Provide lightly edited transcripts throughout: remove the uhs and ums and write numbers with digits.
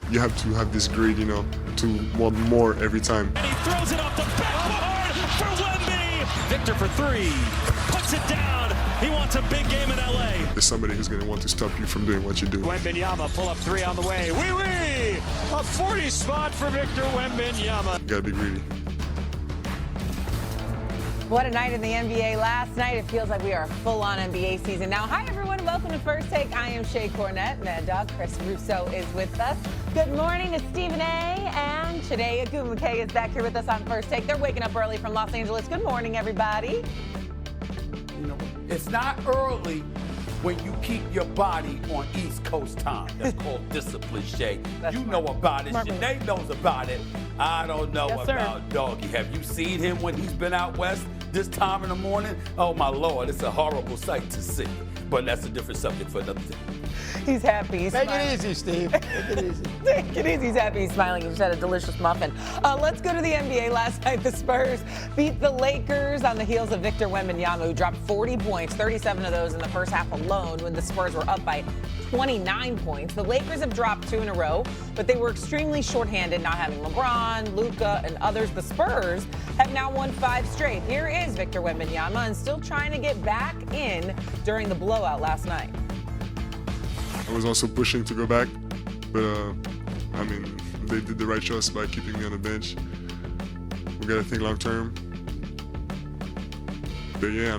you have to have this greed, to want more every time. And he throws it off the backboard for Wemby. Victor for three. Puts it down. He wants a big game in LA. There's somebody who's going to want to stop you from doing what you do. Wembenyama pull up three on the way. Wee-wee! A 40 spot for Victor Wembenyama. You got to be greedy. What a night in the NBA last night. It feels like we are a full-on NBA season now. Hi, everyone. Welcome to First Take. I am Shea Cornett. Mad Dog Chris Russo is with us. Good morning to Stephen A. And Chide Agumake is back here with us on First Take. They're waking up early from Los Angeles. Good morning, everybody. It's not early when you keep your body on East Coast time. That's called discipline, Shay. You know about it. Sinead knows about it. I don't know about Doggy. Have you seen him when he's been out west this time in the morning? Oh, my Lord, it's a horrible sight to see. But that's a different subject for another day. He's happy. He's Make smiling. it easy, Steve. Make it easy. Take it easy. He's happy. He's smiling. He just had a delicious muffin. Let's go to the NBA. Last night, the Spurs beat the Lakers on the heels of Victor Wembanyama, who dropped 40 points, 37 of those in the first half alone when the Spurs were up by 29 points. The Lakers have dropped 2 in a row, but they were extremely shorthanded, not having LeBron, Luka, and others. The Spurs have now won 5 straight. Here is Victor Wembanyama and still trying to get back in during the blowout last night. I was also pushing to go back, but they did the right choice by keeping me on the bench. We got to think long term. But yeah,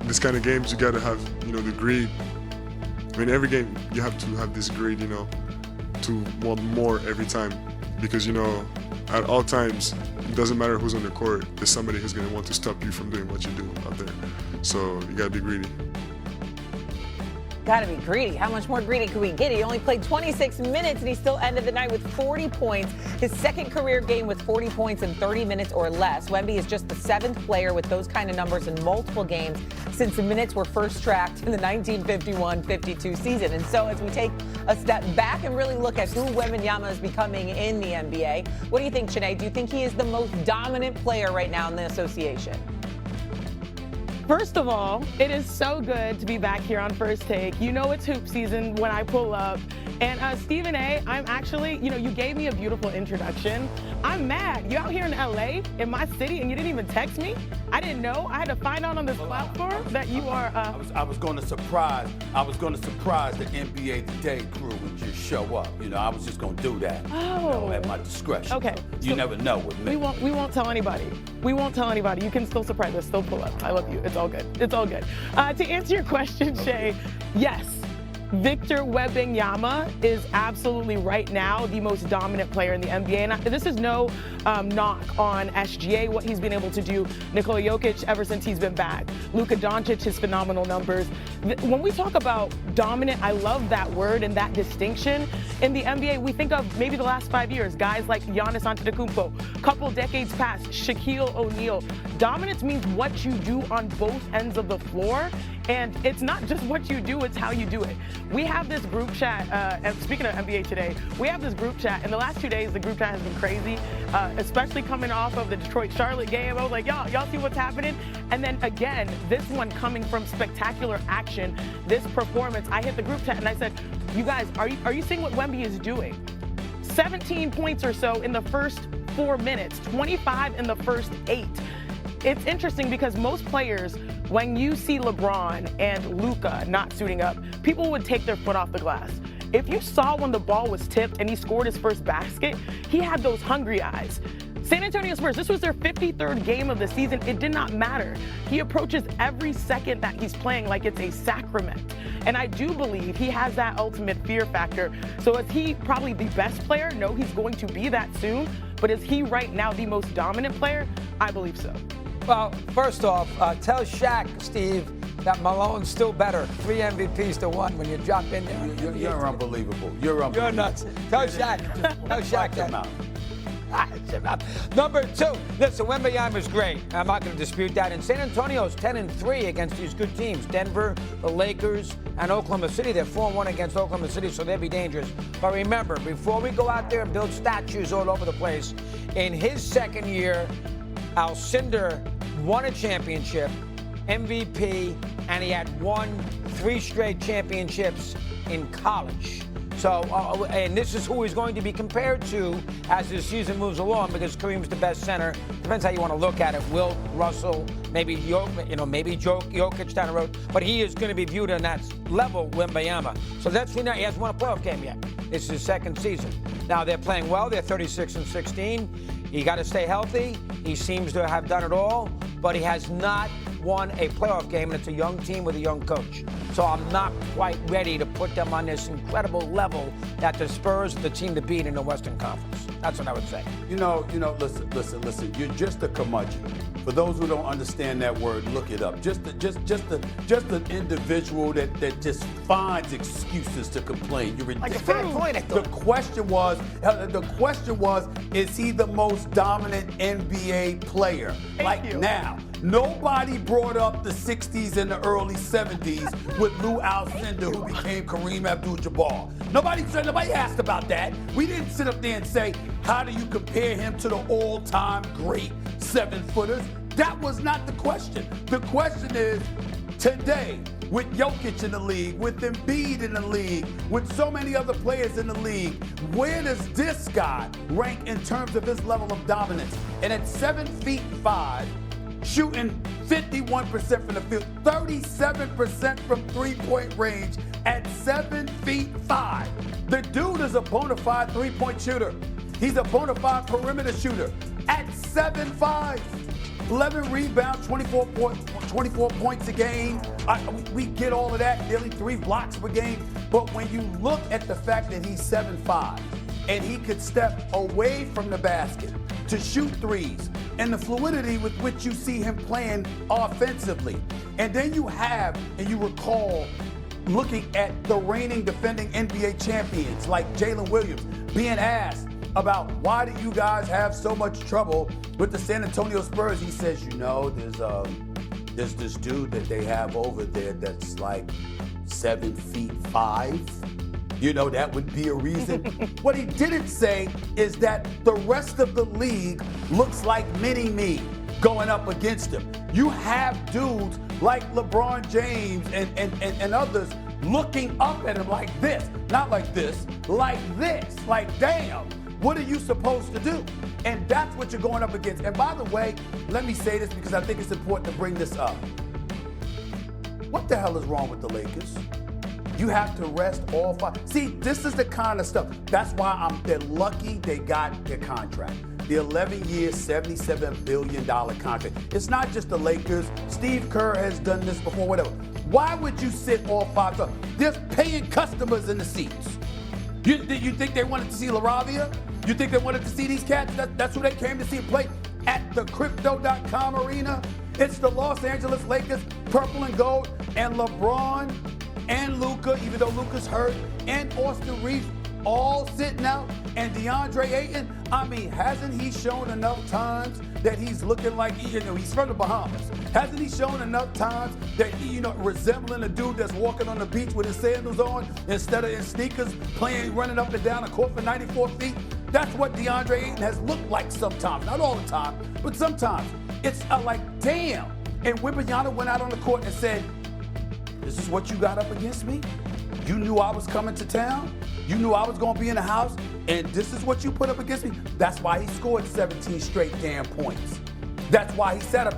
this kind of games you got to have, the greed. Every game you have to have this greed, to want more every time, because at all times it doesn't matter who's on the court. There's somebody who's going to want to stop you from doing what you do out there. So you got to be greedy. Got to be greedy. How much more greedy could we get? He only played 26 minutes, and he still ended the night with 40 points. His second career game with 40 points in 30 minutes or less. Wemby is just the 7th player with those kind of numbers in multiple games since the minutes were first tracked in the 1951-52 season. And so as we take a step back and really look at who Wembanyama is becoming in the NBA, what do you think, Sinead? Do you think he is the most dominant player right now in the association? First of all, it is so good to be back here on First Take. You know it's hoop season when I pull up. And Stephen A., I'm actually, you gave me a beautiful introduction. I'm mad. You're out here in LA, in my city, and you didn't even text me? I didn't know. I had to find out on this platform that you are. I was going to surprise the NBA Today crew and just show up. I was just going to do that. At my discretion. Okay. So you never know with me. We won't tell anybody. We won't tell anybody. You can still surprise us. Still pull up. I love you. It's all good. It's all good. To answer your question, Shay, yes. Victor Wembanyama is absolutely right now the most dominant player in the NBA. And this is no knock on SGA, what he's been able to do. Nikola Jokic ever since he's been back. Luka Doncic, his phenomenal numbers. When we talk about dominant, I love that word and that distinction. In the NBA, we think of maybe the last 5 years, guys like Giannis Antetokounmpo, couple decades past, Shaquille O'Neal. Dominance means what you do on both ends of the floor. And it's not just what you do, it's how you do it. We have this group chat, and speaking of NBA today, we have this group chat. In the last 2 days, the group chat has been crazy, especially coming off of the Detroit-Charlotte game. I was like, y'all see what's happening? And then again, this one coming from spectacular action, this performance, I hit the group chat and I said, you guys, are you seeing what Wemby is doing? 17 points or so in the first 4 minutes, 25 in the first 8. It's interesting because most players, when you see LeBron and Luka not suiting up, people would take their foot off the glass. If you saw when the ball was tipped and he scored his first basket, he had those hungry eyes. San Antonio Spurs, this was their 53rd game of the season. It did not matter. He approaches every second that he's playing like it's a sacrament. And I do believe he has that ultimate fear factor. So is he probably the best player? No, he's going to be that soon. But is he right now the most dominant player? I believe so. Well, first off, tell Shaq, Steve, that Malone's still better. 3 MVPs to 1 when you drop in there. You're unbelievable. You're unbelievable. You're nuts. Tell Shaq. Tell Shaq that. Number 2, listen, Wembanyama's great. I'm not going to dispute that. And San Antonio's 10-3 against these good teams. Denver, the Lakers, and Oklahoma City. They're 4-1 against Oklahoma City, so they'll be dangerous. But remember, before we go out there and build statues all over the place, in his second year, Alcindor won a championship, MVP, and he had won 3 straight championships in college. So, and this is who he's going to be compared to as the season moves along, because Kareem's the best center. Depends how you want to look at it. Will Russell, maybe Jokic down the road, but he is going to be viewed on that level, Wemby. So that's he hasn't won a playoff game yet. This is his second season. Now they're playing well. They're 36-16. He got to stay healthy. He seems to have done it all, but he has not won a playoff game, and it's a young team with a young coach. So I'm not quite ready to put them on this incredible level that the Spurs are the team to beat in the Western Conference. That's what I would say. Listen. You're just a curmudgeon. For those who don't understand that word, look it up. Just an individual that just finds excuses to complain. You're ridiculous. The question was, is he the most dominant NBA player? Now. Nobody brought up the 60s and the early 70s with Lou Alcindor, who became Kareem Abdul-Jabbar. Nobody asked about that. We didn't sit up there and say, how do you compare him to the all-time great 7-footers? That was not the question. The question is, today, with Jokic in the league, with Embiid in the league, with so many other players in the league, where does this guy rank in terms of his level of dominance? And at 7'5", shooting 51% from the field, 37% from three-point range at 7'5". The dude is a bona fide three-point shooter. He's a bona fide perimeter shooter at 7'5". 11 rebounds, 24 points a game. We get all of that, nearly 3 blocks per game. But when you look at the fact that he's 7'5", and he could step away from the basket to shoot threes, and the fluidity with which you see him playing offensively. And then you recall looking at the reigning defending NBA champions like Jalen Williams being asked about, why do you guys have so much trouble with the San Antonio Spurs? He says, there's this dude that they have over there that's like 7'5". That would be a reason. What he didn't say is that the rest of the league looks like mini-me going up against him. You have dudes like LeBron James and others looking up at him like this. Not like this, like this. Like, damn, what are you supposed to do? And that's what you're going up against. And by the way, let me say this because I think it's important to bring this up. What the hell is wrong with the Lakers? You have to rest all 5. See, this is the kind of stuff. That's why they're lucky they got their contract. The 11-year, $77 billion contract. It's not just the Lakers. Steve Kerr has done this before, whatever. Why would you sit all 5? There's paying customers in the seats. You think they wanted to see LaRavia? You think they wanted to see these cats? That's who they came to see play at the Crypto.com arena. It's the Los Angeles Lakers, purple and gold, and LeBron and Luka, even though Luka's hurt, and Austin Reeves all sitting out, and DeAndre Ayton. Hasn't he shown enough times that he's looking like, he's from the Bahamas? Hasn't he shown enough times that resembling a dude that's walking on the beach with his sandals on instead of in sneakers, running up and down a court for 94 feet? That's what DeAndre Ayton has looked like sometimes. Not all the time, but sometimes. It's like, damn. And Wemby went out on the court and said, this is what you got up against me? You knew I was coming to town? You knew I was going to be in the house? And this is what you put up against me? That's why he scored 17 straight damn points. That's why he set up